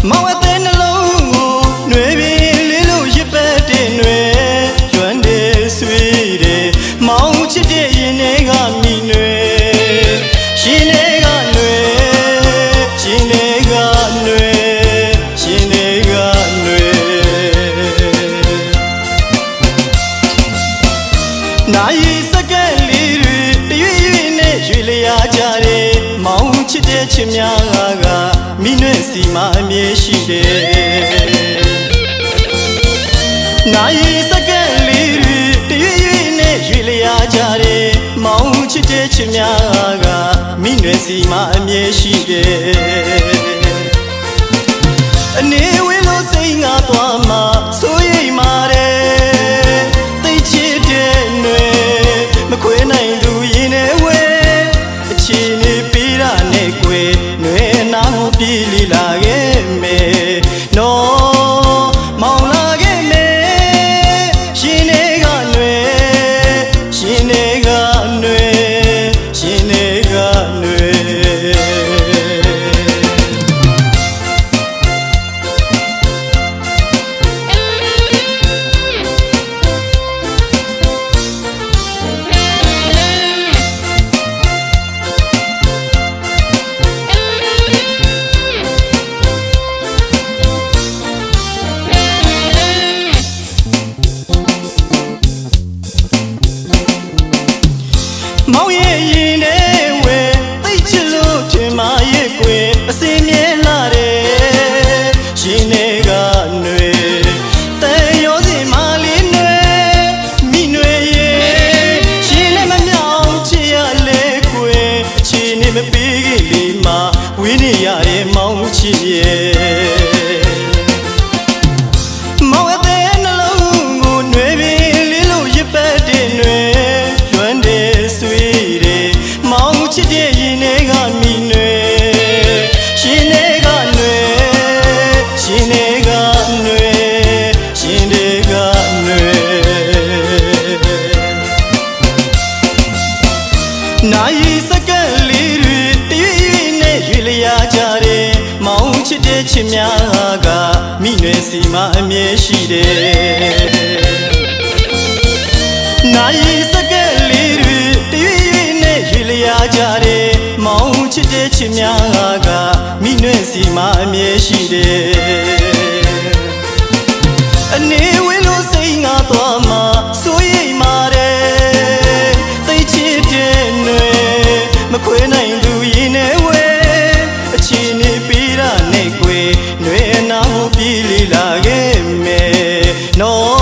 မောင်အသေးနှလုံးကိုနှွေပြီးလေးလို့ရစ်ပတ်တဲ့နှွေကျွမ်းတယ်ဆွေးတယ်မောင်ချစ်တဲ့ရင်ထဲကမိနှွေရှင်တွေကနှွေရှင်တွေကနှွေရှင်တွေကနှွေနိုင်စကက်လေးတွေတရွေ့ရွေ့နဲ့ရွေလျားကြတယ်မောင်ချစ်တဲ့ချစ်များကမိနှွေစီမအမြဲရှိတယ်နိုင်စကက်လေးတွေတရွေ့ရွေ့နဲ့ရွေလျားကြတယ်မောင်ချစ်တဲ့ချစ်များကမိနှွေစီမအမြဲရှိတယ်အနေဝင်းလို့စိတ်ငါသွားမှစိုးရိမ်ပါတယ်သိချစ်တဲ့နှွေမခွေနိုင်သူရင်နဲ့ဝဲအချီနေပေးတာနဲ့ကွယ်နှွေနာကိုပြေးလီလာခဲ့မယ်နော်မောင်လာခဲ့မယ်ရှင်တွေကနှွေရှင်တွေကနှွေရှင်တွေကနှွေမောင်ရဲ့ရင်ထဲဝဲသိချစ်လို့ထင်မှရဲ့ကွယ်အစင်မြဲလာတယ်ရှင်တွေကနှွေတဲရောစီမလေးနှွေမိနှွေရဲ့ရှင်နဲ့မမြောင်ချစ်ရလေကွယ်ချီနေမပေးခင်လေးမှာဝင်းနေရတဲ့မောင်ချစ်ရဲ့မောင်အသေးနှလုံးကိုနှွေပြီးလေးလို့ရစ်ပတ်တဲ့နှွေချစ်တဲ့ရင်တွေကမိနှွေရှင်တွေကနှွေရှင်တွေကနှွေရှင်တွေကနှွေနိုင်စကက်လေးတွေတရွေ့ရွေ့နဲ့ရွေလျားကြတယ်မောင်ချစ်တဲ့ချစ်များကမိနှွေစီမအမြဲရှိတယ်နိုင်စကက်လေးတွေတရွေ့ရွေ့နဲ့ရွေလျားကြတယ်မောင်ချစ်တဲ့ချစ်များကမိနှွေစီမအမြဲရှိတယ်အနေဝင်းလို့စိတ်ငါသွားမှစိုးရိမ်ပါတယ်သိချစ်တဲ့နှွေမခွေနိုင်သူရင်နဲ့ဝဲအချီနေပေးတာနဲ့ကွယ်နှွေအနာကိုပြေးလီလာခဲ့မယ်နော်